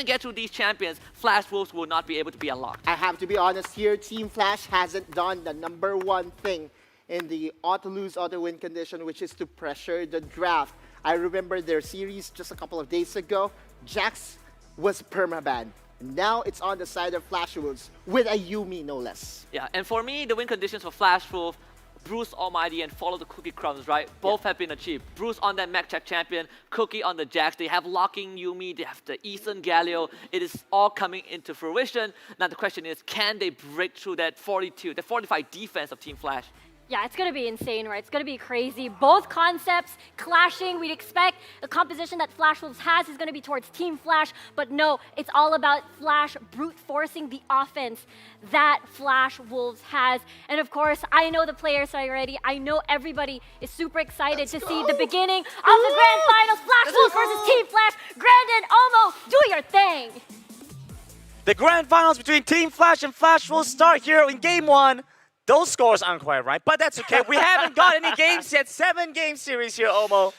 get through these champions, Flash Wolves will not be able to be unlocked. I have to be honest here, Team Flash hasn't done the #1 thing in the auto-lose, auto-win condition, which is to pressure the draft. I remember their series just a couple of days ago. Jax was permaban. Now it's on the side of Flash Wolves with a Yuumi, no less. Yeah, and for me, the win conditions for Flash Wolf, Bruce Almighty and Follow the Cookie Crumbs, right? Both have been achieved. Bruce on that Mech Check champion, Cookie on the Jax. They have locking Yuumi, they have the Ethan Galio. It is all coming into fruition. Now the question is, can they break through that 45 defense of Team Flash? Yeah, it's going to be insane, right? It's going to be crazy. Both concepts clashing. We'd expect the composition that Flash Wolves has is going to be towards Team Flash, but no, it's all about Flash brute forcing the offense that Flash Wolves has. And of course, I know the players are ready. I know everybody is super excited to see the beginning of the Grand Finals. Flash Wolves versus Team Flash. Grandin, Omo, do your thing. The Grand Finals between Team Flash and Flash will start here in Game 1. Those scores aren't quite right, but that's okay. We haven't got any games yet. 7-game series here, Omo.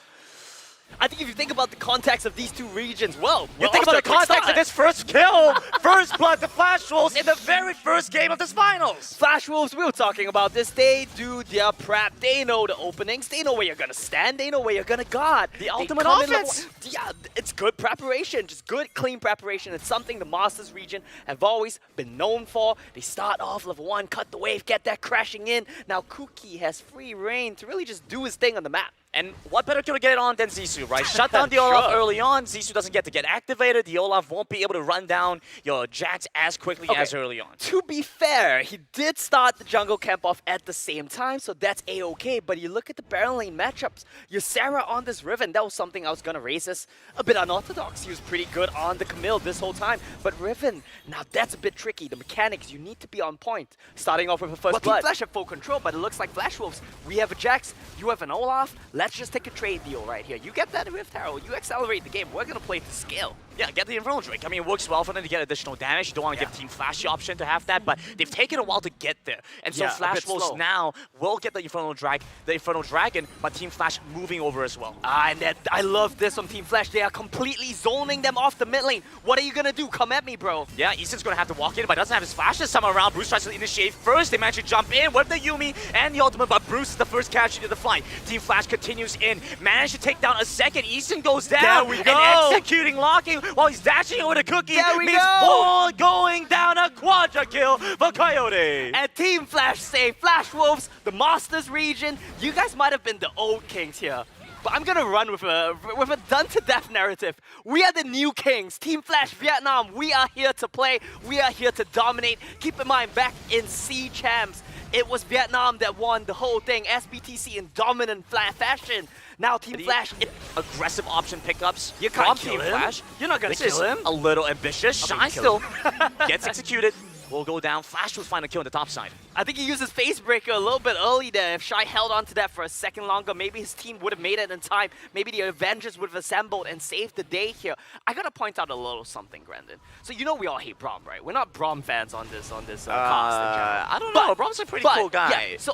I think if you think about the context of these two regions, well, You think about the context of this first kill, first blood, the Flash Wolves in the very first game of this finals. Flash Wolves, we were talking about this. They do their prep. They know the openings. They know where you're going to stand. They know where you're going to guard. The ultimate offense. Yeah, it's good preparation. Just good, clean preparation. It's something the Masters region have always been known for. They start off level 1, cut the wave, get that crashing in. Now Cookie has free reign to really just do his thing on the map. And what better kill to get it on than Zissou, right? Shut down the Olaf early on. Zissou doesn't get to get activated. The Olaf won't be able to run down your Jax as quickly as early on. To be fair, he did start the jungle camp off at the same time, so that's a-okay. But you look at the Baron lane matchups. Ysera on this Riven, that was something I was going to raise as a bit unorthodox. He was pretty good on the Camille this whole time. But Riven, now that's a bit tricky. The mechanics, you need to be on point. Starting off with a first blood. Team Flash have full control, but it looks like Flash Wolves. We have a Jax, you have an Olaf. Let's just take a trade deal right here. You get that Rift Herald, you accelerate the game. We're going to play to scale. Yeah, get the Infernal Drake. I mean, it works well for them to get additional damage. You don't want to give Team Flash the option to have that, but they've taken a while to get there. And so Flash Wolves now will get the Infernal Dragon, but Team Flash moving over as well. And I love this from Team Flash. They are completely zoning them off the mid lane. What are you going to do? Come at me, bro. Yeah, Easton's going to have to walk in, but doesn't have his flash this time around. Bruce tries to initiate first. They manage to jump in with the Yuumi and the ultimate, but Bruce is the first casualty of the fight. Team Flash continues in, managed to take down a second. Easton goes down. There we go. And executing locking while he's dashing over the Cookie. There we means go. full going down a quadra kill for Coyote. And Team Flash say, Flash Wolves, the Masters region, you guys might have been the old kings here. But I'm gonna run with a done-to-death narrative. We are the new kings. Team Flash Vietnam, we are here to play. We are here to dominate. Keep in mind, back in C Champs, it was Vietnam that won the whole thing. SBTC in dominant fashion. Now Team Flash, aggressive option pickups. You can't from kill Team him. Flash. You're not gonna This kill is him. a little ambitious. Shine kill still gets executed. Will go down. Flash will find a kill on the top side. I think he uses Face Breaker a little bit early there. If Shy held on to that for a second longer, maybe his team would have made it in time. Maybe the Avengers would have assembled and saved the day here. I gotta point out a little something, Grandin. So you know we all hate Braum, right? We're not Braum fans on this cast in general. I don't know. Braum's a pretty cool guy. Yeah, so,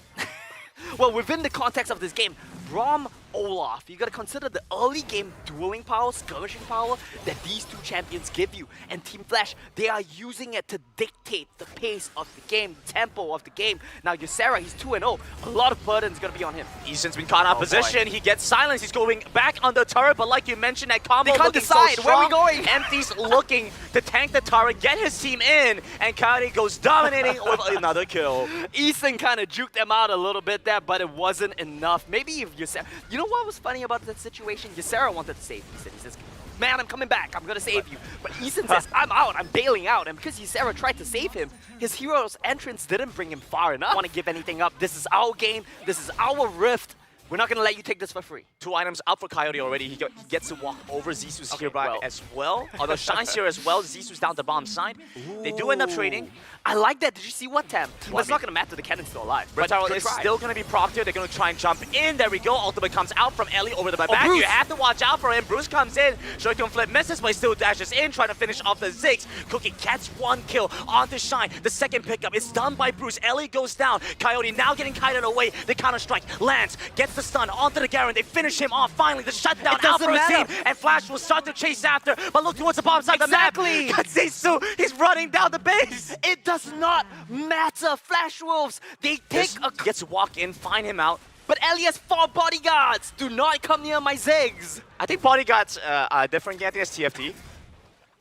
well, within the context of this game, Braum, Olaf, you gotta consider the early game dueling power, skirmishing power that these two champions give you. And Team Flash, they are using it to dictate the pace of the game, the tempo of the game. Now Ysera, he's 2-0. A lot of burden's gonna be on him. Easton's been caught out of position. He gets silenced. He's going back on the turret, but like you mentioned, that combo They can't looking decide. so Where are we strong. going? Empty's looking to tank the turret, get his team in, and Coyote goes dominating with another kill. Easton kind of juked them out a little bit there, but it wasn't enough. Maybe if Ysera... You know what was funny about that situation? Ysera wanted to save Easton. He says, man, I'm coming back. I'm going to save you. But Easton says, I'm out. I'm bailing out. And because Ysera tried to save him, his hero's entrance didn't bring him far enough. I don't want to give anything up. This is our game. This is our Rift. We're not going to let you take this for free. 2 items out for Coyote already. He gets to walk over. Zissou's here as well. Although Shine's here as well. Zissou's down the bottom side. They do end up trading. I like that. Did you see what, Tam? But it's not going to matter. The cannon's still alive. But it's still going to be propped here. They're going to try and jump in. There we go. Ultimate comes out from Ellie over the back. Bruce. You have to watch out for him. Bruce comes in. Shoryuken flip misses, but he still dashes in, trying to finish off the Ziggs. Cookie gets 1 kill onto Shine. The second pickup is done by Bruce. Ellie goes down. Coyote now getting kited away. The counter strike lands. Gets gets the stun onto the Garen. They finish him off. Finally, the shutdown It out doesn't for his matter. team. And Flash will start to chase after, but look towards the bottom side of the map. Exactly. Zisu, he's running down the base. It does not matter. Flash Wolves, they take a... Gets to walk in, find him out. But Ellie has 4 bodyguards. Do not come near my Ziggs. I think bodyguards are different. I think it's TFT.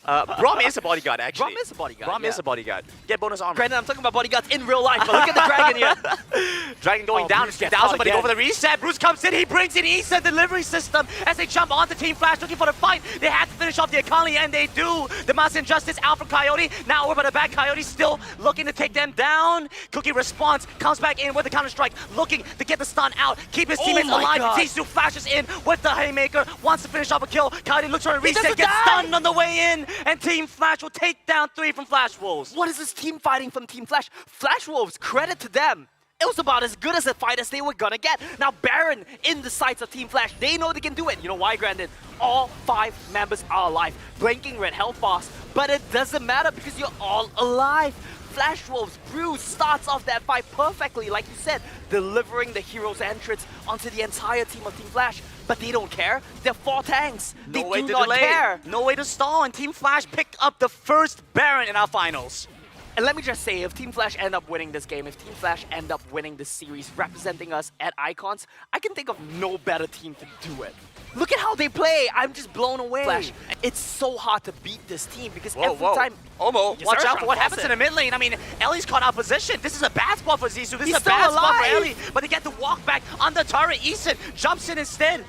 Brom is a bodyguard, actually. Brom is a bodyguard, Brom is yeah. a bodyguard. Get bonus armor. Granted, I'm talking about bodyguards in real life, but look at the dragon here. Dragon going Oh, down, Bruce it's gets 2,000, caught but they go again. for the reset. Bruce comes in, he brings in Issa delivery system as they jump onto Team Flash looking for the fight. They have to finish off the Akali, and they do. The Mass Injustice out from Coyote. Now over by the back, Coyote still looking to take them down. Cookie responds, comes back in with the counter-strike, looking to get the stun out, keep his teammates my alive. God. Zisu flashes in with the Haymaker, wants to finish off a kill. Coyote looks for a reset, doesn't gets die. stunned on the way in, and Team Flash will take down 3 from Flash Wolves. What is this team fighting from Team Flash? Flash Wolves, credit to them. It was about as good as a fight as they were gonna get. Now Baron in the sights of Team Flash, they know they can do it. You know why, Grandin? All 5 members are alive. Blinking red health bars, but it doesn't matter because you're all alive. Flash Wolves, Bruce starts off that fight perfectly, like you said, delivering the hero's entrance onto the entire team of Team Flash. But they don't care. They're 4 tanks. No They way do to not delay. care. No way to stall, and Team Flash picked up the first Baron in our finals. And let me just say, if Team Flash end up winning this game, if Team Flash end up winning this series, representing us at Icons, I can think of no better team to do it. Look at how they play. I'm just blown away. Flash, it's so hard to beat this team because every time... Omo, Yes, watch sir, out for what happens in Sean, the mid lane. I mean, Ellie's caught out position. This is a bad spot for Zisu. This He's is a bad still spot for alive. Ellie. But they get to walk back on the turret. Eason jumps in instead.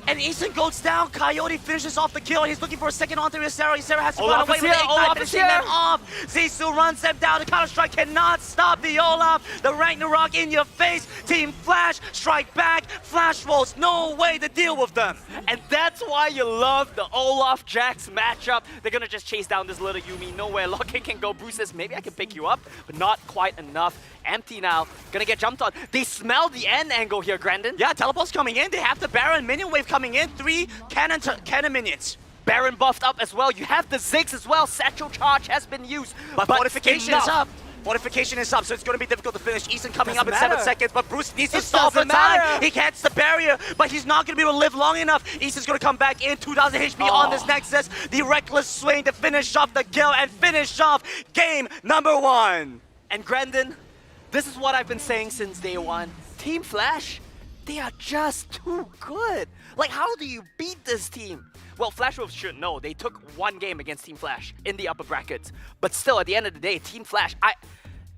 And Eason goes down. Coyote finishes off the kill. He's looking for a second onto Ysera. Ysera has to run Olaf away is with the here. ignite, Olaf is finishing here. them off. Zisu runs them down. The counter-strike cannot stop the Olaf. The Ragnarok in your face. Team Flash strike back. Flash Wolves, no way to deal with them. And that's why you love the Olaf Jax matchup. They're gonna just chase down this little Yuumi. Nowhere Locking can go. Bruce says, maybe I can pick you up, but not quite enough. Empty now. Gonna get jumped on. They smell the end angle here, Grandin. Yeah, teleport's coming in. They have the Baron minion wave coming in. 3 cannon minions. Baron buffed up as well. You have the Ziggs as well. Satchel charge has been used. But fortification enough. is up. Fortification is up, so it's going to be difficult to finish. Eason coming Doesn't up in 7 matter. seconds, but Bruce needs to It stall for doesn't time. matter. He gets the barrier, but he's not going to be able to live long enough. Eason's going to come back in, 2,000 HP on this Nexus. The reckless swing to finish off the kill and finish off game number 1. And Grandin, this is what I've been saying since day one. Team Flash, they are just too good. Like, how do you beat this team? Well, Flash Wolves should know. They took 1 game against Team Flash in the upper brackets. But still, at the end of the day, Team Flash,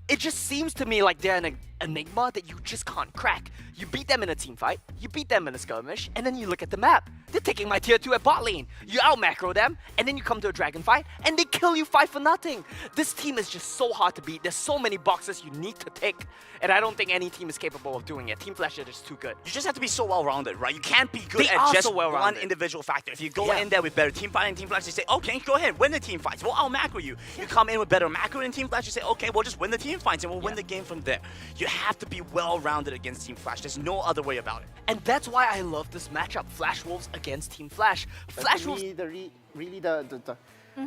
it just seems to me like they're an enigma that you just can't crack. You beat them in a team fight, you beat them in a skirmish, and then you look at the map. They're taking my tier 2 at bot lane. You out-macro them, and then you come to a dragon fight, and they kill you 5 for nothing. This team is just so hard to beat. There's so many boxes you need to tick, and I don't think any team is capable of doing it. Team Flash are just too good. You just have to be so well-rounded, right? You can't be good They at are just so one well-rounded. individual factor. If you go Yeah. in there with better team fight and team flash, you say, okay, go ahead, win the team fights. Well, I'll macro you. You come in with better macro and team flash, you say, okay, we'll just win the team fights and we'll win the game from there. You have to be well-rounded against Team Flash. There's no other way about it. And that's why I love this matchup, Flash Wolves against Team Flash. Flash For Wolves, me, the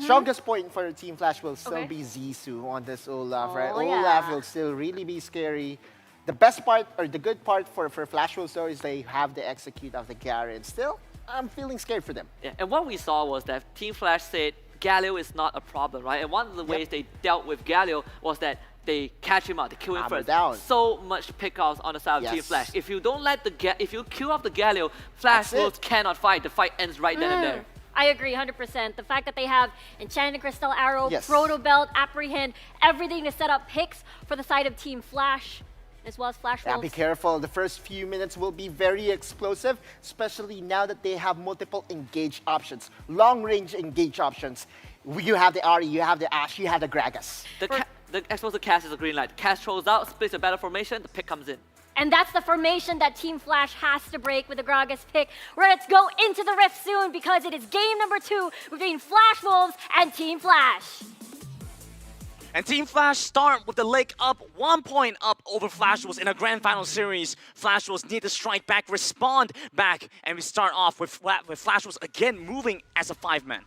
strongest point for Team Flash will still Okay. be Zisu on this Olaf, right? Oh, Olaf yeah. will still really be scary. The best part, or the good part for Flash Wolves though, is they have the execute of the Garen. Still, I'm feeling scared for them. Yeah, and what we saw was that Team Flash said Galio is not a problem, right? And one of the ways they dealt with Galio was that they catch him out, they kill him Hammer first. down. So much pickoffs on the side of Team Yes. Flash. If you don't let if you kill off the Galio, Flash That's it. Wolves cannot fight. The fight ends right then and there. I agree 100%. The fact that they have Enchanted Crystal Arrow, Yes. Proto Belt, Apprehend, everything to set up picks for the side of Team Flash, as well as Flash Yeah, Wolves. be careful. The first few minutes will be very explosive, especially now that they have multiple engage options, long-range engage options. You have the Ari, you have the Ashe, you have the Gragas. The explosive cast is a green light. Cast throws out, splits a battle formation, the pick comes in. And that's the formation that Team Flash has to break with the Gragas pick. Let's go into the Rift soon because it is game number 2 between Flash Wolves and Team Flash. And Team Flash start with the leg up, 1 point up over Flash Wolves in a grand final series. Flash Wolves need to strike back, respond back, and we start off with Flash Wolves again moving as a 5-man.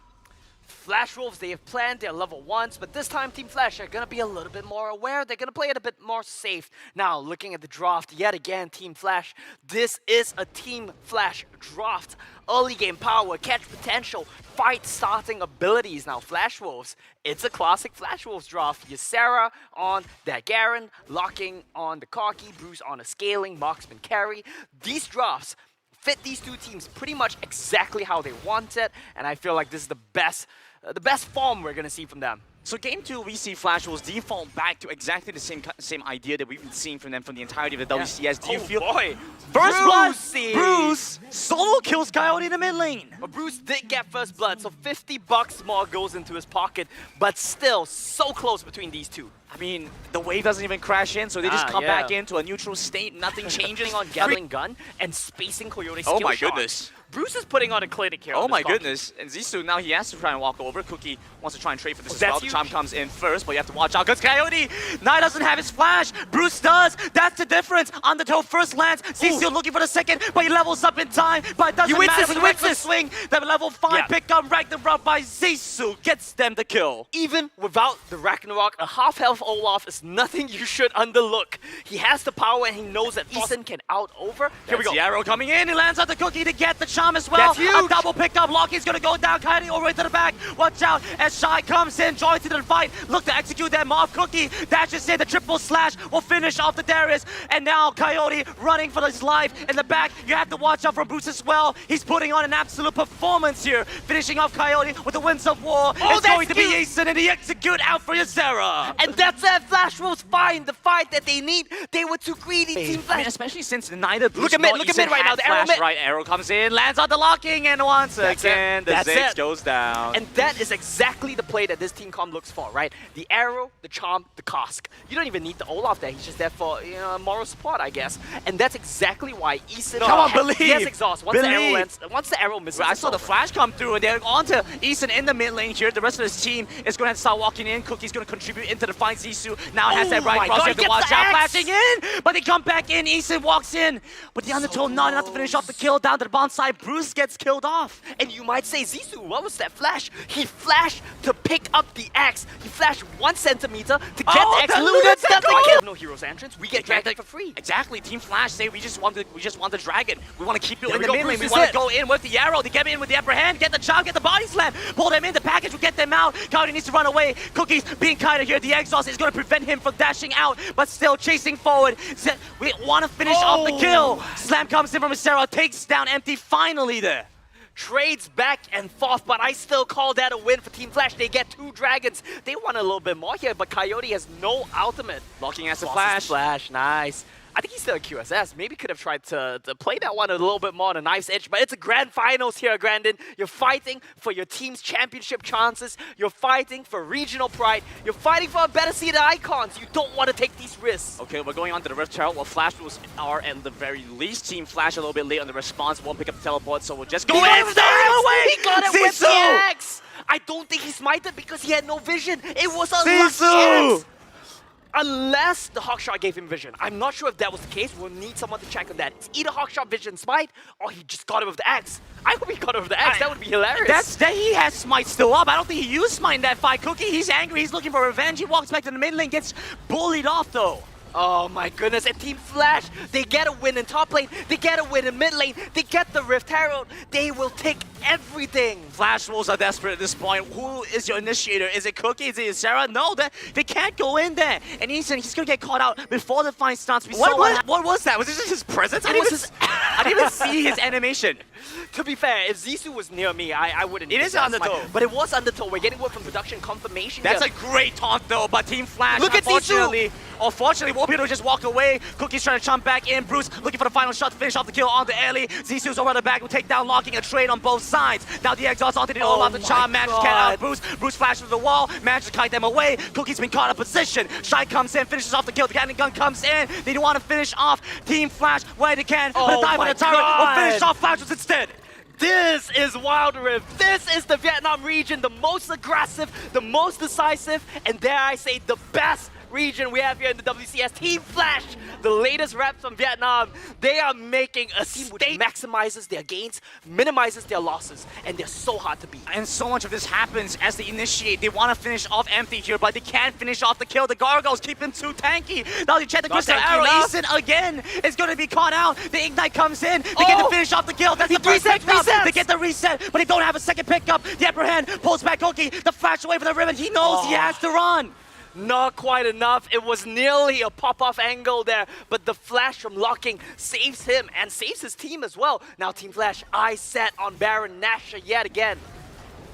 Flash Wolves, they have planned their level 1s, but this time Team Flash are going to be a little bit more aware. They're going to play it a bit more safe. Now, looking at the draft, yet again, Team Flash, this is a Team Flash draft. Early game power, catch potential, fight starting abilities. Now, Flash Wolves, it's a classic Flash Wolves draft. Ysera on that Garen, locking on the Corki, Bruce on a scaling, marksman carry. These drafts fit these two teams pretty much exactly how they want it, and I feel like this is the best form we're gonna see from them. So game 2, we see Flash Wolves default back to exactly the same idea that we've been seeing from them from the entirety of the WCS. Do you feel? Boy. First blood! Brucey. Bruce solo kills Coyote in the mid lane. But Bruce did get first blood, so $50 more goes into his pocket, but still so close between these two. I mean, the wave doesn't even crash in, so they just come yeah. back into a neutral state. Nothing changes on Gatling gun and spacing Coyote's Oh skill my shot. goodness. Bruce is putting on a clinic here. Oh on my this Corki. goodness. And Zissou, now he has to try and walk over. Cookie wants to try and trade for this as that's well. The huge. Charm comes in first, but you have to watch out because Coyote now doesn't have his flash. Bruce does. That's the difference. Undertow first lands. Zissou looking for the second, but he levels up in time. But it doesn't wins matter this, with he the wins reckless this. swing. The level 5 Yeah. pick up Ragnarok by Zissou gets them the kill. Even without the Ragnarok, a half-health Olaf is nothing you should underlook. He has the power and he knows that Ethan can out-over. Here we go. The arrow coming in. He lands on the Cookie to get the Charm as well. That's huge. A double pick up. Locky's gonna go down. Coyote all the way to the back. Watch out as Shy comes in, joins into the fight. Look to execute that mob. Cookie dashes in. The triple slash will finish off the Darius. And now Coyote running for his life in the back. You have to watch out for Bruce as well. He's putting on an absolute performance here. Finishing off Coyote with the Winds of War. Oh, it's going that's to be huge. Aeson and the execute out for Ysera. And that's it. Flash Wolves find the fight that they need. They were too greedy. Team I mean, Flash. especially since neither Bruce Look at mid, nor look at Aeson mid right had now, the arrow flash. mid. Right, arrow comes in, lands on the locking, and once again, the That's Ziggs it. goes down. And that is exactly the play that this team comp looks for, right? The arrow, the charm, the cask. You don't even need the Olaf there. He's just there for moral support, I guess. And that's exactly why Eason. Come on, believe. He has exhaust. Once Believe. the arrow misses, I it's saw the over. flash come through, and they're onto Eason in the mid lane here. The rest of his team is going to start walking in. Cookie's going to contribute into the fight. Zissou now has that Oh my right cross. God, You have to he watch gets the out. axe. Flashing in, but they come back in. Eason walks in, but the Undertow not enough to finish off the kill. Down to the bomb side, Bruce gets killed off. And you might say, Zissou, what was that flash? He flashed to pick up the axe. He flashed 1 centimeter to get Oh, the axe. the Luda Luda doesn't goal! kill. No hero's entrance. We get Exactly. dragged for free. Exactly. Team Flash say we just want the dragon. We want to keep you There in we the go, mid lane. Bruce We is want it. to go in with the arrow. They get in with the upper hand, get the charm, get the body slam, pull them in. The package will get them out. Coyote needs to run away. Cookie's being kind of here. The exhaust is going to prevent him from dashing out, but still chasing forward. We want to finish off the kill. Slam comes in from Ysera, takes down Empty finally there. Trades back and forth, but I still call that a win for Team Flash. They get 2 dragons. They want a little bit more here, but Coyote has no ultimate. Locking as a Flash. flash. Flash, nice. I think he's still a QSS. Maybe could have tried to play that one a little bit more on a knife's edge, but it's a grand finals here, Grandin. You're fighting for your team's championship chances. You're fighting for regional pride. You're fighting for a better seat of icons. You don't want to take these risks. Okay, we're going on to the Rift Herald. Well, Flash Wolves are at the very least. Team Flash a little bit late on the response. Won't pick up the teleport, so we'll just go He in. got it with the axe! He got it with the Zissou! axe! I don't think he smited because he had no vision. It was a Zissou! lucky axe. Unless the Hawkshot gave him vision. I'm not sure if that was the case. We'll need someone to check on that. It's either Hawkshot vision smite, or he just got it with the axe. I hope he got it with the axe. That would be hilarious. He has Smite still up. I don't think he used Smite in that fight. Cookie, he's angry. He's looking for revenge. He walks back to the mid lane, gets bullied off though. Oh my goodness, and Team Flash, they get a win in top lane, they get a win in mid lane, they get the Rift Herald, they will take everything. Flash Wolves are desperate at this point. Who is your initiator? Is it Cookie? Is it Ysera? No, they can't go in there. And Eason, he's gonna get caught out before the fight starts. What was that? Was it just his presence? I didn't even see his animation. To be fair, if Zissou was near me, I wouldn't. It is that's Undertow. But it was Undertow. We're getting word from production confirmation. That's here. a great taunt though, but Team Flash, Look at unfortunately, won't be able to just walk away. Cookie's trying to jump back in. Bruce looking for the final shot to finish off the kill on the early. Zissou's over the back will take down Locking, a trade on both sides. Now the exhaust onto the Olaf, the charm, manages to get out Bruce. Bruce flashes to the wall, manages to kite them away. Cookie's been caught in position. Shy comes in, finishes off the kill. The Gatling gun comes in. They want to finish off Team Flash where they can, but Oh a dive on my the turret will God. finish off Flash instead. This is Wild Rift. This is the Vietnam region, the most aggressive, the most decisive, and dare I say, the best region we have here in the WCS. Team Flash, the latest reps from Vietnam. They are making a team which maximizes their gains, minimizes their losses, and they're so hard to beat. And so much of this happens as they initiate. They want to finish off empty here, but they can't finish off the kill. The Gargoyles keep him too tanky. Now they check the crystal arrow. Eason again is going to be caught out. The Ignite comes in. They get to finish off the kill. That's the first pickup. They get the reset, but they don't have a second pickup. The upper hand pulls back Cookie. The flash away from the ribbon. He knows he has to run. Not quite enough. It was nearly a pop-off angle there, but the flash from locking saves him and saves his team as well. Now Team Flash, eyes set on Baron Nashor yet again.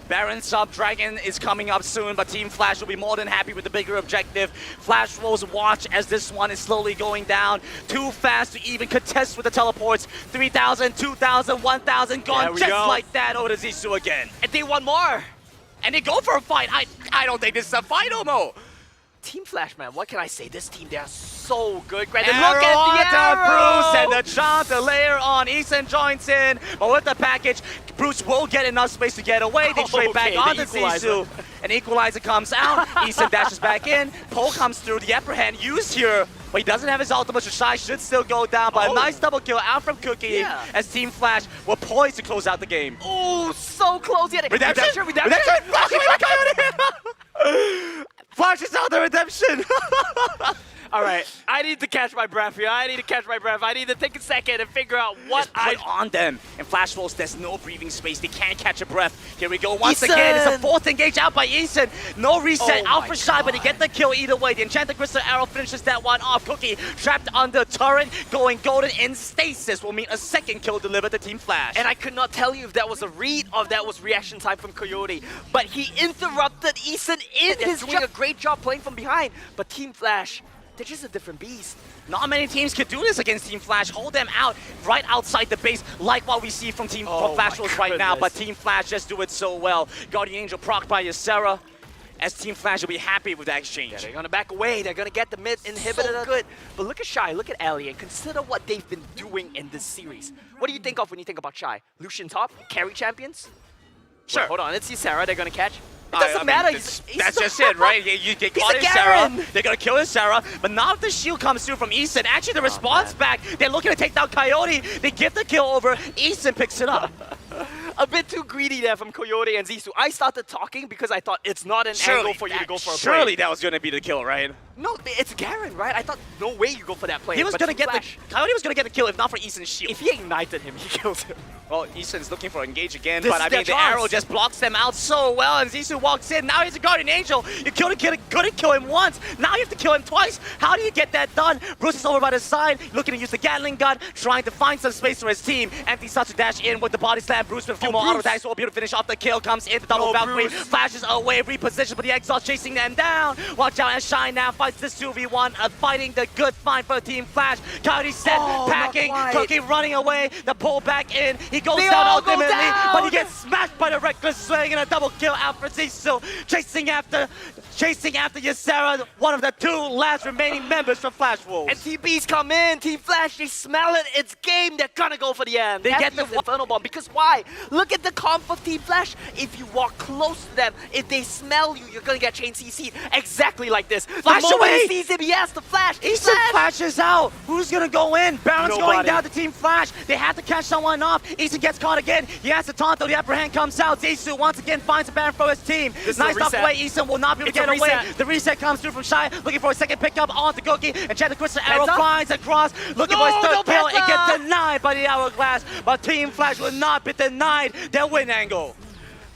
Baron Sub Dragon is coming up soon, but Team Flash will be more than happy with the bigger objective. Flash Wolves watch as this one is slowly going down. Too fast to even contest with the teleports. 3,000, 2,000, 1,000 gone just like that over to Zissou again. And they want more. And they go for a fight. I don't think this is a fight, Omo. Team Flash, man, what can I say? This team, they are so good. Look at the arrow! Bruce and the jump, the layer on. Eason joins in, but with the package, Bruce will get enough space to get away. They trade back on the Zissou. An equalizer comes out. Eason dashes back in. Poe comes through. The upper hand used here, but he doesn't have his ultimate, so Shy should still go down. But a nice double kill out from Cookie as Team Flash were poised to close out the game. Oh, so close yet. Redemption! Flash is out the redemption! All right, I need to catch my breath here. I need to take a second and figure out what I put on them. In Flash Wolves, there's no breathing space. They can't catch a breath. Here we go once again. It's a fourth engage out by Eason. No reset out for Shy, but they get the kill either way. The Enchanted Crystal Arrow finishes that one off. Cookie trapped under turret, going golden in stasis. Will meet a second kill delivered to Team Flash. And I could not tell you if that was a read or if that was reaction time from Coyote. But he interrupted Eason in his doing a great job playing from behind. But Team Flash, they're just a different beast. Not many teams can do this against Team Flash. Hold them out right outside the base, like what we see from Flash Wolves right now. But Team Flash just do it so well. Guardian Angel proc by Ysera, as Team Flash will be happy with that exchange. Yeah, they're gonna back away. They're gonna get the mid inhibitor. So good. But look at Shy, look at Ellie, and consider what they've been doing in this series. What do you think of when you think about Shy? Lucian top, carry champions? Sure. Wait, hold on, let's see Sarah. They're gonna catch. It doesn't matter. That's just it, right? You get caught in Sarah. They're going to kill Sarah, but not if the shield comes through from Eason. Actually, the response back, they're looking to take down Coyote. They give the kill over. Eason picks it up. A bit too greedy there from Coyote and Zissou. I started talking because I thought it's not an angle for you to go for a play. Surely that was going to be the kill, right? No, it's Garen, right? I thought no way you go for that play. He was going to get Coyote was going to get the kill if not for Eason's shield. If he ignited him, he kills him. Well, Eason's looking for engage again, but I mean the arrow just blocks them out so well, and Zissou walks in. Now he's a Guardian Angel. You couldn't kill him once. Now you have to kill him twice. How do you get that done? Bruce is over by the side, looking to use the Gatling gun, trying to find some space for his team. Empty starts to dash in with the body slam. Bruce with a few more auto attacks will be able to finish off the kill. Comes in, the double Valkyrie, flashes away, repositions, but the Exhaust chasing them down. Watch out as Shine now fights this 2v1, fighting the good find for Team Flash. Coyote set, packing, Cookie running away, the pull back in. He goes down ultimately, but he gets smashed by the Reckless Swing and a double kill out for Zissou. Chasing after Ysera, one of the two last remaining members from Flash Wolves. And TBs come in, Team Flash, they smell it, it's game, they're gonna go for the end. They get the Infernal Bomb, because why? Look at the comp of Team Flash. If you walk close to them, if they smell you, you're gonna get chain CC'd. Exactly like this. Flash away! He sees him, yes, the Flash! Eason flashes out! Who's gonna go in? Baron's going down to Team Flash. They have to catch someone off. Eason gets caught again. He has to taunt, though the upper hand comes out. Zissou once again finds a Baron for his team. Nice off away. Eason will not be able to get away. The reset comes through from Shy, looking for a second pickup onto Cookie. And Chad the Crystal Arrow finds across, looking for his third kill. It gets denied by the Hourglass, but Team Flash will not be denied their win angle.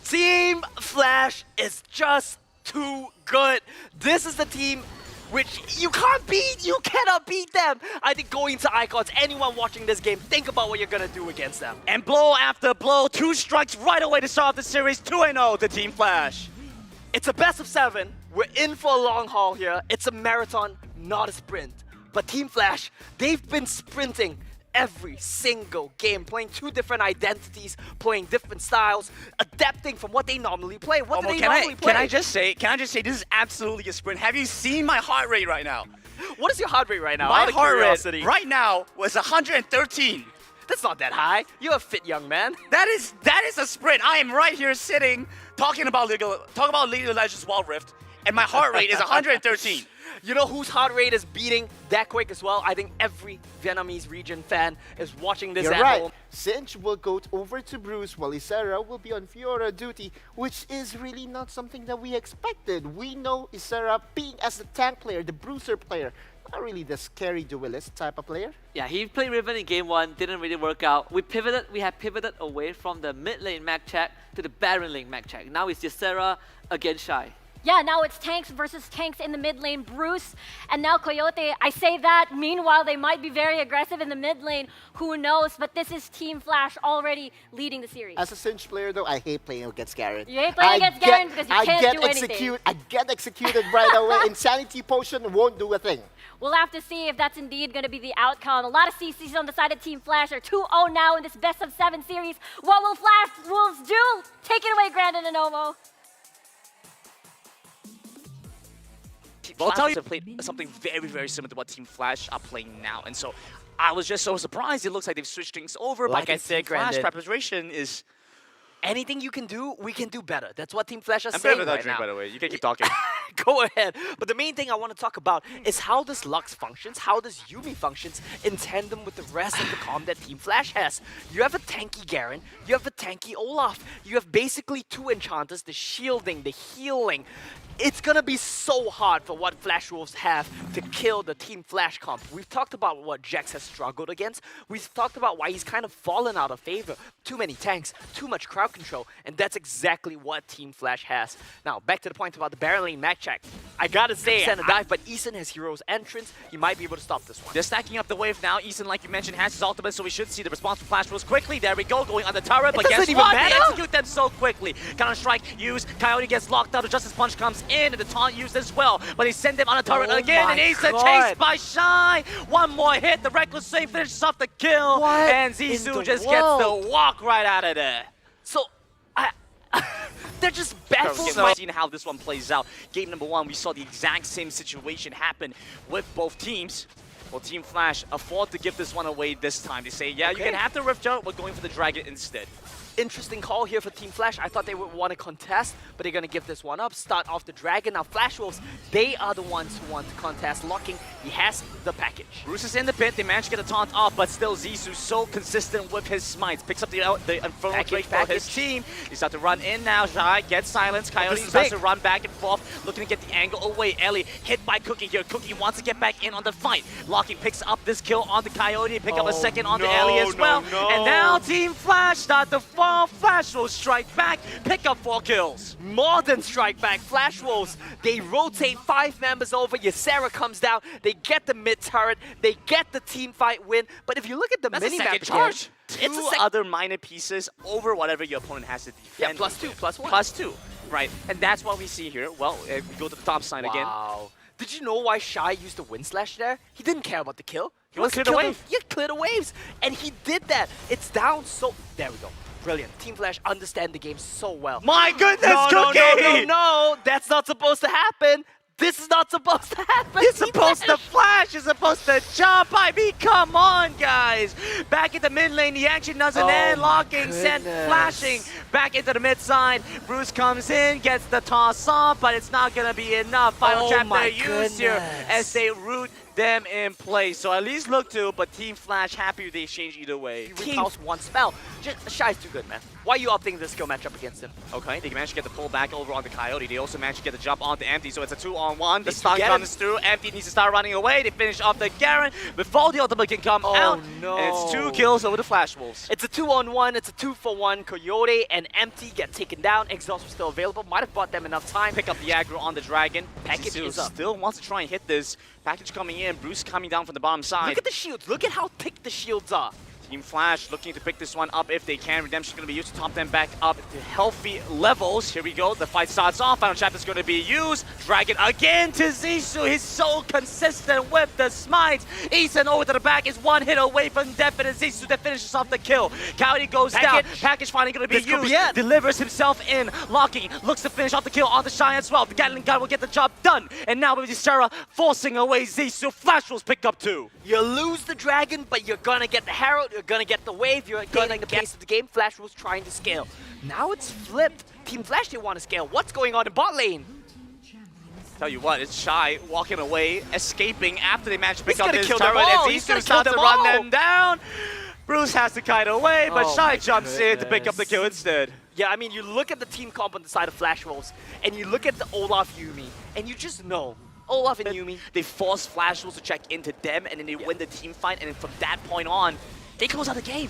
Team Flash is just too good. This is the team which you can't beat. You cannot beat them. I think going to Icons, anyone watching this game, think about what you're going to do against them. And blow after blow, 2 strikes right away to start off the series, 2-0 to Team Flash. It's a best of 7. We're in for a long haul here. It's a marathon, not a sprint. But Team Flash, they've been sprinting every single game, playing 2 different identities, playing different styles, adapting from what they normally play. What do they normally play? Can I just say, this is absolutely a sprint. Have you seen my heart rate right now? What is your heart rate right now? My heart rate right now was 113. That's not that high. You're a fit young man. That is a sprint. I am right here sitting, talking about League of Legends Wild Rift, and my heart rate is 113. You know whose heart rate is beating that quick as well? I think every Vietnamese region fan is watching this You're at right. home. Sinch will go over to Bruce while Isera will be on Fiora duty, which is really not something that we expected. We know Isera being as the tank player, the bruiser player, not really the scary duelist type of player. Yeah, he played Riven in game 1, didn't really work out. We had pivoted away from the mid lane mag check to the Baron lane mag check. Now it's Ysera against Shy. Yeah, now it's tanks versus tanks in the mid lane, Bruce, and now Coyote. I say that, meanwhile, they might be very aggressive in the mid lane. Who knows? But this is Team Flash already leading the series. As a Sinch player though, I hate playing against Garen. You hate playing against Garen because you can't do anything. I get executed right away. Insanity Potion won't do a thing. We'll have to see if that's indeed going to be the outcome. A lot of CCs on the side of Team Flash are 2-0 now in this best of 7 series. What will Flash Wolves do? Take it away, Grandin and Omo. Well, I'll tell you, played something very, very similar to what Team Flash are playing now, and so I was just so surprised. It looks like they've switched things over. Like but I said, Team Flash Grandin, preparation is. anything you can do, we can do better. That's what Team Flash are I'm saying better with that right drink, now. by the way. You can keep talking. Go ahead. But the main thing I want to talk about is how does Lux functions, how does Yuumi functions in tandem with the rest of the comp that Team Flash has. You have a tanky Garen, you have a tanky Olaf, you have basically 2 enchanters, the shielding, the healing. It's gonna be so hard for what Flash Wolves have to kill the Team Flash comp. We've talked about what Jax has struggled against. We've talked about why he's kind of fallen out of favor. Too many tanks, too much crowd control, and that's exactly what Team Flash has. Now, back to the point about the Baron lane match check. I gotta say, send a dive, but Eason has Hero's entrance. He might be able to stop this one. They're stacking up the wave now. Eason, like you mentioned, has his ultimate, so we should see the response from Flash Wolves quickly. There we go, going on the turret, but guess doesn't what? even They matter. execute them so quickly. Counter-strike used. Coyote gets locked out. The Justice Punch comes in, and the taunt used as well. But they send them on a turret Oh again, my and Eason God. chased by Shy. One more hit. The Reckless Save finishes off the kill, What and in Zissou the just gets world? the walk right out of there. So, they're just baffled. So seeing how this one plays out. Game number 1, we saw the exact same situation happen with both teams. Well, Team Flash afford to give this one away this time. They say, yeah, you Okay. can have the Rift out, we're going for the Dragon instead. Interesting call here for Team Flash. I thought they would want to contest, but they're going to give this one up. Start off the Dragon. Now, Flash Wolves, they are the ones who want to contest. Locking, he has the package. Bruce is in the pit, they managed to get a taunt off, but still Zissou so consistent with his smites. Picks up the Infernal Drake for his team. He starts to run in now, Shy gets silenced. Coyote this is starts big. to run back and forth, looking to get the angle away. Ellie hit by Cookie here. Cookie wants to get back in on the fight. Locking picks up this kill on the Coyote, pick up a second on the Ellie as well. And now Team Flash start to fall. Flash will strike back, pick up 4 kills. More than strike back. Flash Wolves, they rotate 5 members over. Ysera comes down. They get the mid turret. They get the team fight win. But if you look at the That's a mini-map second charge. again, Two other minor pieces over whatever your opponent has to defend. Yeah, +2, +1. +2, right. And that's what we see here. Well, we go to the top side again. Wow. Did you know why Shy used the wind slash there? He didn't care about the kill. He wants to wants clear the wave. Yeah, clear the waves. And he did that. It's down so... There we go. Brilliant. Team Flash understand the game so well. My goodness, No, Cookie! no. That's not supposed to happen. This is not supposed to happen. You're supposed to flash, you're supposed to jump. I mean, come on, guys. Back in the mid lane, the action doesn't Oh end. my Locking, sent, goodness. flashing. Back into the mid side. Bruce comes in, gets the toss off, but it's not going to be enough. Final Oh chapter my used here goodness. as they root them in place. So at least look to, but Team Flash happy they exchange either way. Repulse one spell. Shy's too good, man. Why are you opting this skill matchup against him? Okay, they managed to get the pull back over on the Coyote. They also managed to get the jump onto Empty, so it's a 2-on-1. The Did you stun get comes through. Empty needs to start running away. They finish off the Garen before the ultimate can come out. no. And it's 2 kills over the Flash Wolves. It's a 2-on-1. It's a 2-for-1. Coyote and Empty get taken down. Exhaust was still available. Might have bought them enough time. Pick up the aggro on the Dragon. Package Zissou is up. still wants to try and hit this. Package coming in. Bruce coming down from the bottom side. Look at the shields. Look at how thick the shields are. Team Flash looking to pick this one up if they can. Redemption's going to be used to top them back up to healthy levels. Here we go. The fight starts off. Final chapter's going to be used. Dragon again to Zissou. He's so consistent with the smites. Eason over to the back is 1 hit away from definite. Zissou that finishes off the kill. Coyote goes down. Package finally going to be This could used. be it. Delivers himself in. Locking looks to finish off the kill on the Shy as well. The Gatling gun will get the job done. And now with Ysera forcing away Zissou. Flash will pick up 2. You lose the Dragon, but you're gonna get the Herald, you're gonna get the Wave, you're getting the pace of the game. Flash was trying to scale. Now it's flipped. Team Flash, they want to scale. What's going on in bot lane? Tell you what, it's Shy walking away, escaping after they managed to pick He's up gonna this kill them turret, all. and He's Zissou gonna starts kill to them run all. them down. Bruce has to kite away, but Oh Shy my jumps in to pick up the kill instead. Yeah, I mean, you look at the team comp on the side of Flash Wolves, and you look at the Olaf Yumi, and you just know, Olaf and Yumi, They force Flash Wolves to check into them, and then they win the team fight, and then from that point on, they close out the game.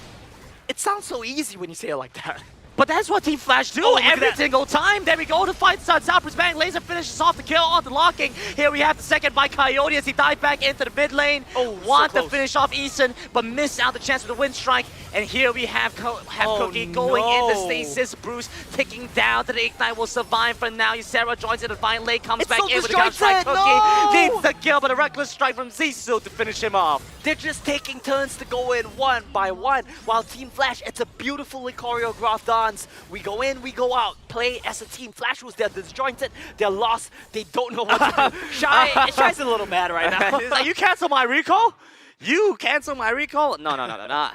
it sounds so easy when you say it like that. But that's what Team Flash do look at every that. single time. There we go, the fight starts out. Bang, laser finishes off the kill on the locking. Here we have the second by Coyote as he dives back into the mid lane. Oh, so Want to close. finish off Eason, but missed out the chance with the wind strike. And here we have, Oh, Cookie going no. into stasis. Bruce ticking down to the Ignite will survive for now. Sarah joins in the fine lane, comes It's back so in with the counter strike. disjointed, Cookie no! needs the kill, but a reckless strike from Zissou to finish him off. They're just taking turns to go in one by one, while Team Flash, it's a beautifully choreographed dance. We go in, we go out, play as a team. Flash was they're disjointed, they're lost, they don't know what to do. Shy's a little mad right now. He's like, you cancel my recall? You cancel my recall? No.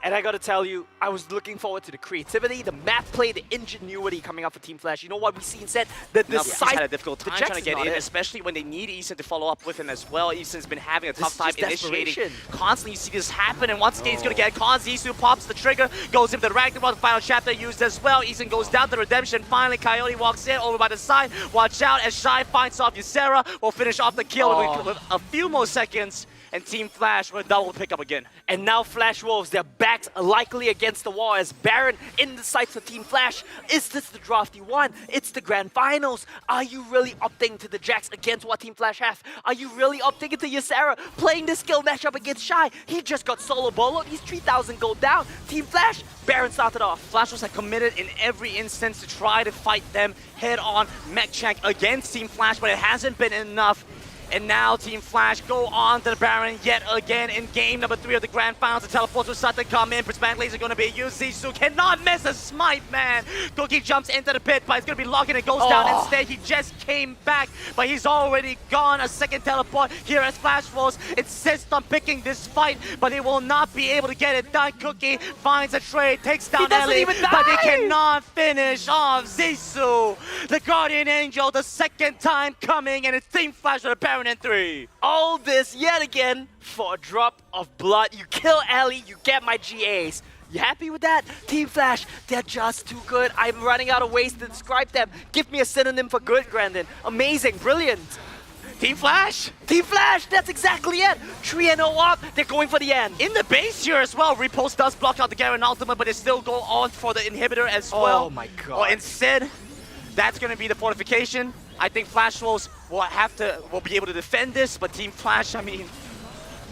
And I gotta tell you, I was looking forward to the creativity, the map play, the ingenuity coming out for Team Flash. You know what we see instead? The He's had a difficult time trying to get in, it. especially when they need Eason to follow up with him as well. Eason's been having a tough is time just initiating. desperation. Constantly you see this happen, and once again he's going to get caught. Zissou pops the trigger, goes into the Ragnarok, the final chapter used as well. Eason goes down to Redemption. Finally, Coyote walks in over by the side. Watch out as Shy finds off Ysera. Will finish off the kill with a few more seconds. And Team Flash will double pick up again. And now Flash Wolves, their backs likely against the wall as Baron in the sights for Team Flash. Is this the draft you want? It's the grand finals. Are you really opting to the Jax against what Team Flash have? Are you really opting into Ysera playing this skill matchup against Shy? He just got solo boloed. He's 3,000 gold down. Team Flash, Baron started off. Flash was committed in every instance to try to fight them head on, mech check against Team Flash, but it hasn't been enough. And now Team Flash go on to the Baron yet again in game number 3 of the Grand Finals. The teleports will start to come in. Prismatic Laser going to be used. Zissou cannot miss a smite, man. Cookie jumps into the pit, but it's going to be locking. It goes down instead. He just came back, but he's already gone. A second teleport here as Flash Wolves insists on picking this fight, but he will not be able to get it done. Cookie finds a trade, takes down doesn't Ellie, even but they die! cannot finish off Zissou. The Guardian Angel, the second time coming, and it's Team Flash with the Baron in 3. All this yet again for a drop of blood. You kill Ellie, you get my GAs. You happy with that? Team Flash, they're just too good. I'm running out of ways to describe them. Give me a synonym for good, Grandin. Amazing, brilliant. Team Flash? Team Flash, that's exactly it. 3-0 up, they're going for the end. In the base here as well, Repost does block out the Garen ultimate, but they still go on for the inhibitor as well. Oh my god. Well, instead, that's going to be the fortification. I think Flash Wolves will be able to defend this, but Team Flash, I mean,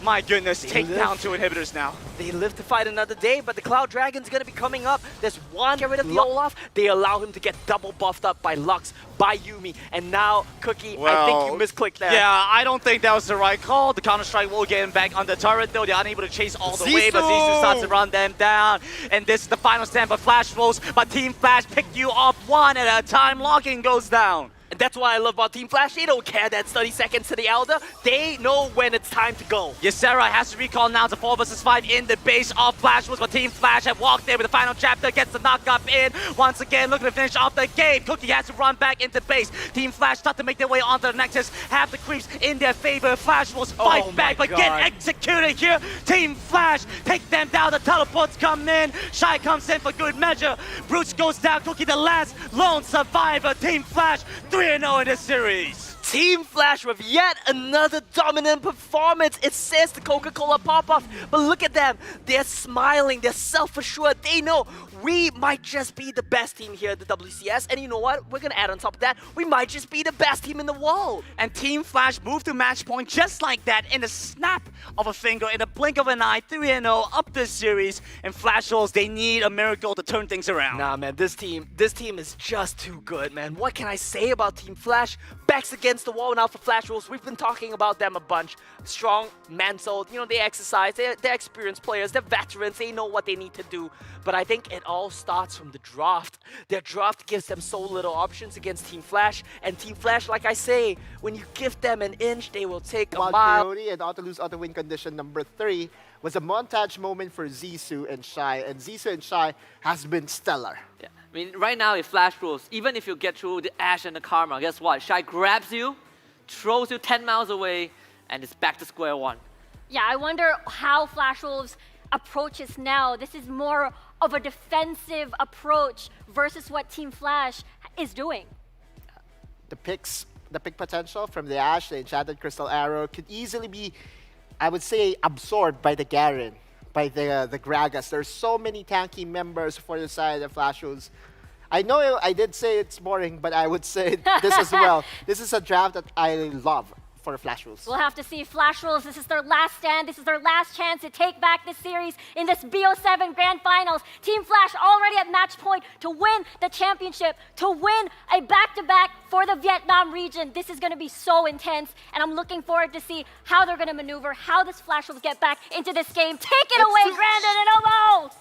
my goodness, take down 2 inhibitors now. They live to fight another day, but the Cloud Dragon's gonna be coming up. There's one, get rid of the Olaf. They allow him to get double buffed up by Lux, by Yumi, and now Cookie, I think you misclicked there. Yeah, I don't think that was the right call. The counter-strike will get him back on the turret, though. They're unable to chase all the way, but Zissou starts to run them down. And this is the final stand for Flash Wolves, but Team Flash pick you off one at a time. Locking goes down. And that's what I love about Team Flash. They don't care that's 30 seconds to the Elder. They know when it's time to go. Ysera has to recall now to 4 versus 5 in the base of Flash Wolves, but Team Flash have walked there with the final chapter, gets the knock up in. Once again, looking to finish off the game. Cookie has to run back into base. Team Flash start to make their way onto the Nexus, have the creeps in their favor. Flash Wolves fight back, but get executed here. Team Flash take them down. The teleports come in. Shy comes in for good measure. Bruce goes down. Cookie the last lone survivor. Team Flash 3-0 in this series. Team Flash with yet another dominant performance. It says the Coca-Cola pop-off, but look at them. They're smiling, they're self-assured. They know we might just be the best team here at the WCS, and you know what? We're gonna add on top of that, we might just be the best team in the world. And Team Flash moved to match point just like that in a snap of a finger, in a blink of an eye, 3-0 up this series. And Flash Wolves, they need a miracle to turn things around. Nah, man, this team is just too good, man. What can I say about Team Flash? Backs against the wall now for Flash Wolves. We've been talking about them a bunch. Strong, man-souled, you know, they exercise, they're experienced players, they're veterans, they know what they need to do. But I think it all starts from the draft. Their draft gives them so little options against Team Flash. And Team Flash, like I say, when you give them an inch, they will take a While mile. Coyote and auto-lose, auto-win condition number 3 was a montage moment for Zissou and Shy. And Zissou and Shy has been stellar. Yeah. I mean, right now, if Flash Wolves, even if you get through the Ashe and the Karma, guess what? Shy grabs you, throws you 10 miles away, and it's back to square one. Yeah, I wonder how Flash Wolves approaches now. This is more of a defensive approach versus what Team Flash is doing. The pick potential from the Ashe, the Enchanted Crystal Arrow, could easily be, I would say, absorbed by the Garen, by the Gragas. There's so many tanky members for the side of Flash Wolves. I know I did say it's boring, but I would say this as well. This is a draft that I love for Flash Wolves. We'll have to see Flash Wolves. This is their last stand. This is their last chance to take back this series in this BO7 Grand Finals. Team Flash already at match point to win the championship, to win a back-to-back for the Vietnam region. This is going to be so intense, and I'm looking forward to see how they're going to maneuver, how this Flash Wolves get back into this game. Take it away, Brandon and Omo!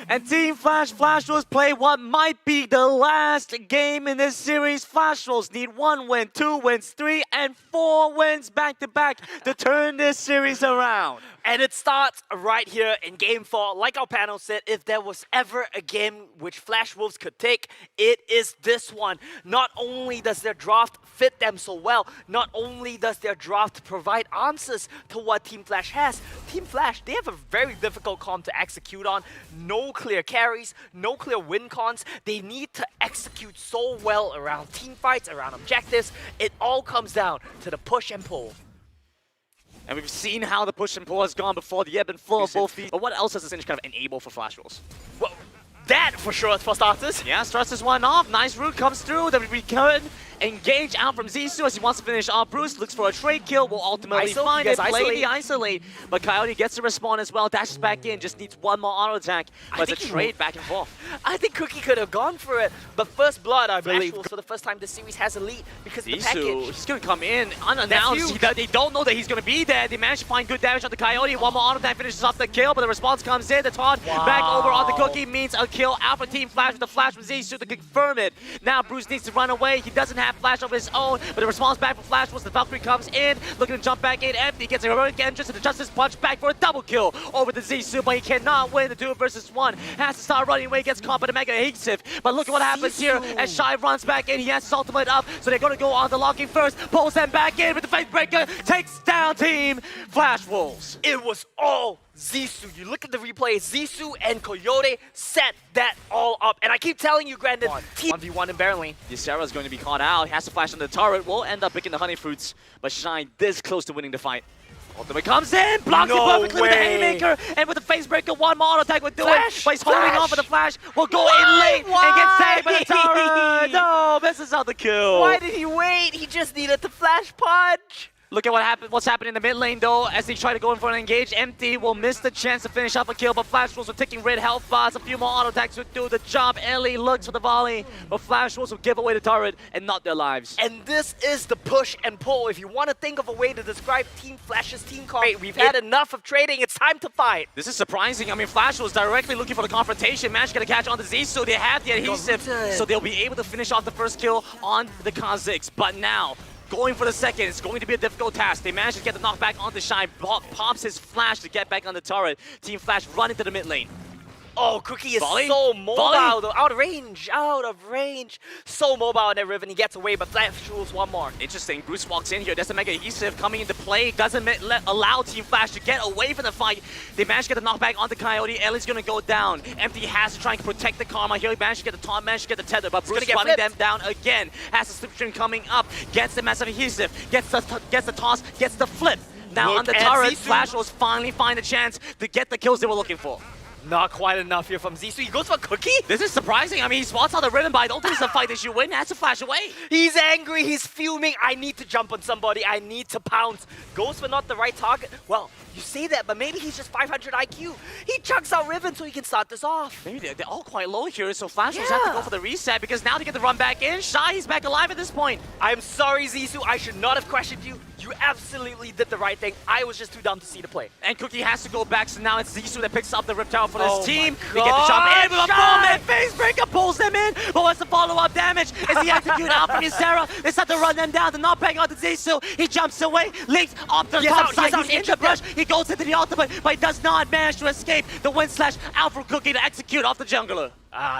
And Team Flash Wolves play what might be the last game in this series. Flash Wolves need 1 win, 2 wins, 3 and 4 wins back-to-back to turn this series around. And it starts right here in Game 4. Like our panel said, if there was ever a game which Flash Wolves could take, it is this one. Not only does their draft fit them so well, not only does their draft provide answers to what Team Flash has, Team Flash, they have a very difficult comp to execute on. No clear carries, no clear win cons. They need to execute so well around team fights, around objectives. It all comes down to the push and pull. And we've seen how the push and pull has gone before, the ebb and flow of both these. But what else does this kind of enable for Flash Wolves? Well, that for sure for starters. Yeah, starts this one off. Nice route comes through. Then we can engage out from Zissou as he wants to finish off Bruce. Looks for a trade kill. Will ultimately find it. Play the isolate. But Coyote gets to respawn as well. Dashes back in. Just needs one more auto attack. But it's a trade back and forth. I think Cookie could have gone for it. But first blood, I believe, for the first time this series has a lead because of the package. He's going to come in unannounced. They don't know that he's going to be there. They managed to find good damage on the Coyote. One more auto attack finishes off the kill. But the response comes in. The taunt back over on the Cookie means a kill out for Team Flash with the flash from Zissou to confirm it. Now Bruce needs to run away. He doesn't have flash of his own. But the response back from Flash once the Valkyrie comes in, looking to jump back in empty, gets a heroic entrance and the Justice Punch back for a double kill over the Zissou, but he cannot win the 2 versus 1. Has to start running away, gets caught by the Mega Adhesive. But look at what happens here as Shy runs back in. He has his ultimate up, so they're going to go on the locking first. Pulls them back in with the Face Breaker, takes down Team Flash Wolves. It was all Zissou. You look at the replay, Zissou and Coyote set that all up. And I keep telling you, Grandin, 1v1 in Barren Lane. Ysera's going to be caught out. He has to flash on the turret. Will end up picking the honey fruits, but Shine this close to winning the fight. Ultimate comes in, blocks it perfectly with the Haymaker, and with the Face Breaker, one more auto attack will do it. But he's holding on for the flash. Will go in late and get saved by the turret. No, misses out the kill. Why did he wait? He just needed the flash punch. Look at what's happening in the mid lane though, as they try to go in for an engage. Empty will miss the chance to finish off a kill, but Flash Wolves are taking red health bars. A few more auto attacks would do the job. Ellie looks for the volley, but Flash Wolves will give away the turret and not their lives. And this is the push and pull. If you want to think of a way to describe Team Flash's team comp, we've had enough of trading. It's time to fight. This is surprising. I mean, Flash Wolves directly looking for the confrontation. Managed to get a catch on the Zissou. They have the adhesive, so they'll be able to finish off the first kill on the Kazakhs. But now, going for the second, it's going to be a difficult task. They managed to get the knockback onto Shine. Pops his flash to get back on the turret. Team Flash run into the mid lane. Oh, Cookie is so mobile though. Out of range. So mobile in that Riven. He gets away, but Flash Wolves one more. Interesting. Bruce walks in here. There's a Mega Adhesive coming into play. Doesn't allow Team Flash to get away from the fight. They managed to get the knockback onto Coyote. Ellie's going to go down. Empty has to try and protect the Karma. Here he managed to get the taunt, managed to get the tether, but Bruce running them down again. Has the slipstream coming up. Gets the massive adhesive. Gets the toss. Gets the flip. Now on the turret, Flash Wolves finally find a chance to get the kills they were looking for. Not quite enough here from Zissou. He goes for Cookie? This is surprising. I mean, he spots out the Riven, but I don't think it's a fight that you win. Has to flash away. He's angry. He's fuming. I need to jump on somebody. I need to pounce. Goes for not the right target. Well, you say that, but maybe he's just 500 IQ. He chucks out Riven so he can start this off. Maybe they're all quite low here, so Flash will have to go for the reset because now they get the run back in. Shy, he's back alive at this point. I'm sorry, Zissou. I should not have questioned you. You absolutely did the right thing. I was just too dumb to see the play. And Cookie has to go back, so now it's Zissou that picks up the Rift Tower for this team. They get the jump in with a full-man Face Breaker, pulls them in, but what's the follow-up damage? Is the execute out from Ysera? They start to run them down, the knockback onto Zissou. He jumps away, leaks off the top side, he's in the brush, he goes into the ultimate, but he does not manage to escape the wind slash out from Cookie to execute off the jungler.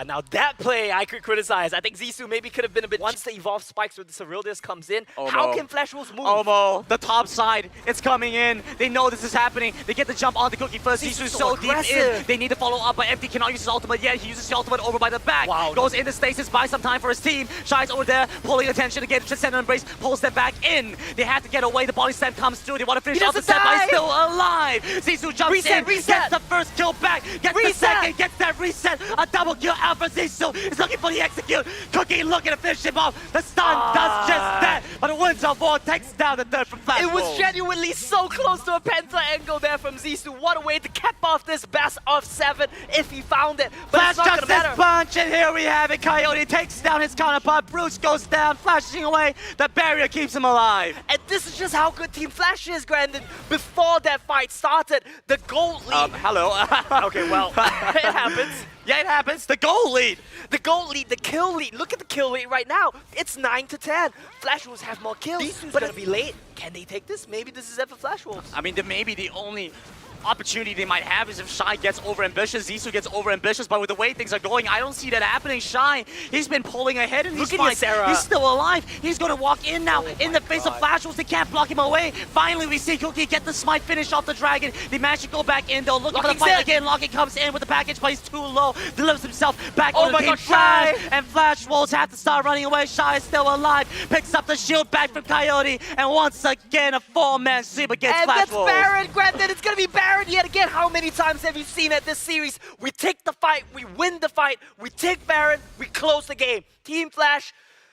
Now that play I could criticize. I think Zissou maybe could have been a bit... Once the evolved spikes with the Surrealist comes in, how can Flash Wolves move? Omo, the top side, it's coming in. They know this is happening. They get the jump on the Cookie first. Zissou's so deep in. They need to follow up, but Empty cannot use his ultimate yet. He uses his ultimate over by the back. Wow. Goes into stasis, buys some time for his team. Shy's over there, pulling attention again. Transcendent Embrace pulls them back in. They have to get away. The body slam comes through. They want to finish off the set, but he's still alive. Zissou jumps in, gets the first kill back, gets the second, gets that reset. A double kill out for Zissou. He's looking for the execute. Cookie looking to finish him off. The stun does just that, but it wins on board, takes down the third from Flash It was Wolves. genuinely so close to a penta angle there from Zissou. What a way to cap off this best of 7 if he found it. But Flash it's not jumps gonna his matter. punch, and here we have it. Coyote takes down his counterpart. Bruce goes down, flashing away. The barrier keeps him alive. And this is just how good Team Flash is, Grandin. Before that fight started, the gold lead. Hello. Okay, well, it happens. Yeah, it happens. The goal lead. The goal lead, the kill lead. Look at the kill lead right now. It's 9-10. Flash Wolves have more kills, but gonna be late. Can they take this? Maybe this is it for Flash Wolves. I mean, maybe the only opportunity they might have is if Shy gets over-ambitious, Zissou gets over-ambitious, but with the way things are going, I don't see that happening. Shy, he's been pulling ahead in these Look at you, fights. Sarah. He's still alive. He's going to walk in now in the face of Flash Wolves. They can't block him away. Finally, we see Cookie get the smite finish off the Dragon. They manage to go back in, though. Looking for the fight again. Locking comes in with the package, but he's too low. Delivers himself back on the team Flash. And Flash Wolves have to start running away. Shy is still alive. Picks up the shield back from Coyote. And once again, a 4-man sweep against Flash Wolves. And that's Baron, Grandin. It's going to be Baron yet again. How many times have you seen at this series? We take the fight, we win the fight, we take Baron, we close the game. Team Flash,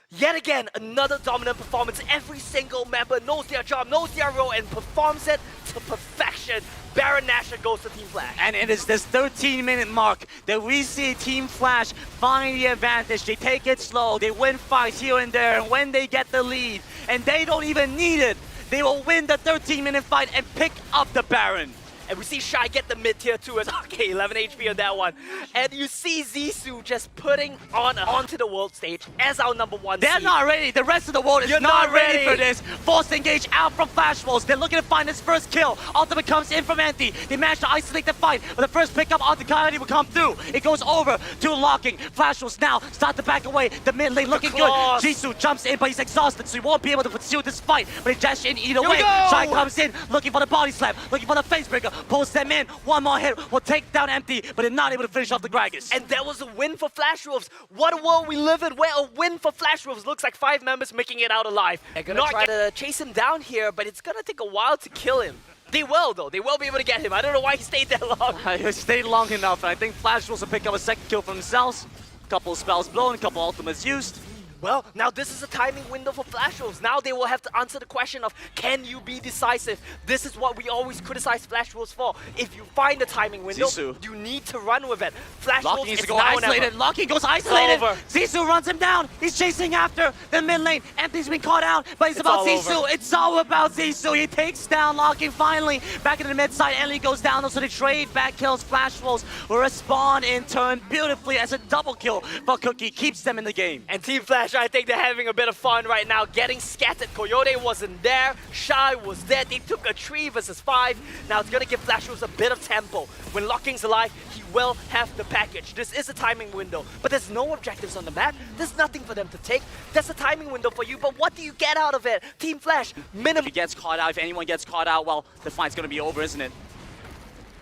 yet again, another dominant performance. Every single member knows their job, knows their role, and performs it to perfection. Baron Nashor goes to Team Flash. And it is this 13-minute mark that we see Team Flash find the advantage. They take it slow, they win fights here and there, and when they get the lead, and they don't even need it, they will win the 13-minute fight and pick up the Baron. And we see Shy get the mid tier too as okay, 11 HP on that one. And you see Zissou just putting onto the world stage as our #1 They're seed. not ready. The rest of the world is You're not not ready ready for this. Forced engage out from Flash Wolves. They're looking to find his first kill. Ultimate comes in from Anti. They manage to isolate the fight, but the first pickup onto Coyote will come through. It goes over to Locking. Flash Wolves now start to back away. The mid lane looking good. Zissou jumps in, but he's exhausted, so he won't be able to pursue this fight. But he dashes in either way. Shy comes in, looking for the body slam, looking for the face breaker, pulls them in. One more hit will take down Empty, but they're not able to finish off the Gragas. And that was a win for Flash Wolves. What a world we live in where a win for Flash Wolves looks like 5 members making it out alive. They're gonna try to chase him down here, but it's gonna take a while to kill him. They will, though. They will be able to get him. I don't know why he stayed that long. He stayed long enough, and I think Flash Wolves will pick up a second kill for themselves. Couple spells blown, couple ultimates used. Well, now this is a timing window for Flash Wolves. Now they will have to answer the question of, can you be decisive? This is what we always criticize Flash Wolves for. If you find a timing window, Zissou. you need to run with it. Flash Locking Wolves needs is to go now or isolated. never. Locking goes isolated. over. Zissou runs him down. He's chasing after the mid lane. Empty's been caught out, but it's about all Zissou. over. It's all about Zissou. He takes down Locking finally. Back in the mid side, Enly goes down, so they trade back kills. Flash Wolves will respond in turn beautifully as a double kill for Cookie. Keeps them in the game. And Team Flash, I think they're having a bit of fun right now, getting scattered. Coyote wasn't there, Shy was there. They took a 3 versus 5. Now it's gonna give Flash Wolves a bit of tempo. When Locking's alive, he will have the package. This is a timing window, but there's no objectives on the map. There's nothing for them to take. That's a timing window for you, but what do you get out of it? Team Flash, minimum. If he gets caught out, if anyone gets caught out, well, the fight's gonna be over, isn't it?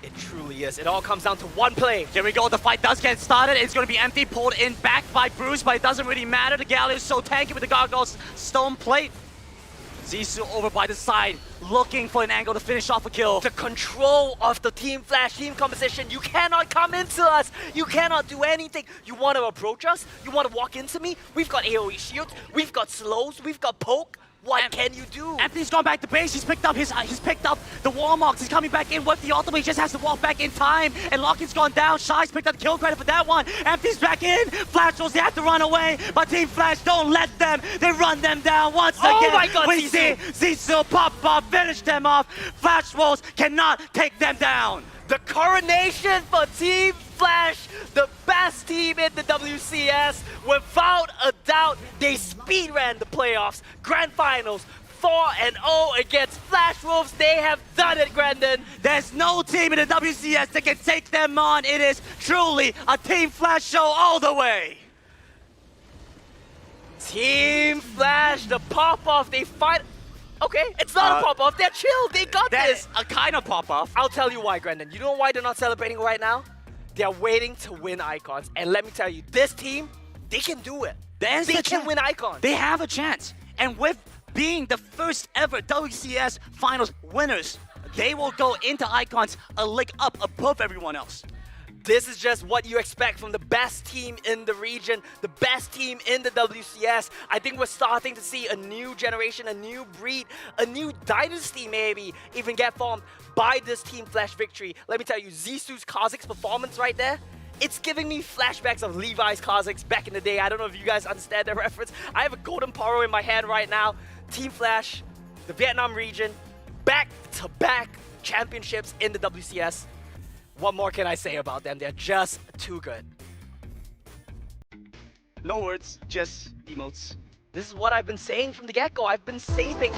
It truly is. It all comes down to one play. Here we go, the fight does get started. It's going to be Empty, pulled in back by Bruce, but it doesn't really matter. The Galio is so tanky with the Gargoyle's stone plate. Zissou over by the side, looking for an angle to finish off a kill. The control of the Team Flash team composition. You cannot come into us. You cannot do anything. You want to approach us? You want to walk into me? We've got AoE shields. We've got slows. We've got poke. What can you do? Anthony's gone back to base. He's picked up the wall marks. He's coming back in with the ultimate. He just has to walk back in time. And Locking's gone down. Shy's picked up the kill credit for that one. Anthony's back in. Flash Wolves, they have to run away. But Team Flash don't let them. They run them down once again. Oh my God, we see Zissou pop up, finish them off. Flash Wolves cannot take them down. The coronation for Team Flash, the best team in the WCS. Without a doubt, they speedran the playoffs, grand finals, 4-0 against Flash Wolves. They have done it, Grandin. There's no team in the WCS that can take them on. It is truly a Team Flash show all the way. Team Flash, the pop-off, they fight. Okay, it's not a pop-off. They're chill. They got this. A kind of pop-off. I'll tell you why, Grandin. You know why they're not celebrating right now? They're waiting to win Icons. And let me tell you, this team, they can do it. They can win Icons. They have a chance. And with being the first ever WCS Finals winners, they will go into Icons a leg up above everyone else. This is just what you expect from the best team in the region, the best team in the WCS. I think we're starting to see a new generation, a new breed, a new dynasty maybe even get formed by this Team Flash victory. Let me tell you, Zisu's Kha'Zix performance right there, it's giving me flashbacks of Levi's Kha'Zix back in the day. I don't know if you guys understand that reference. I have a golden poro in my hand right now. Team Flash, the Vietnam region, back-to-back championships in the WCS. What more can I say about them? They're just too good. No words, just emotes. This is what I've been saying from the get-go. I've been saving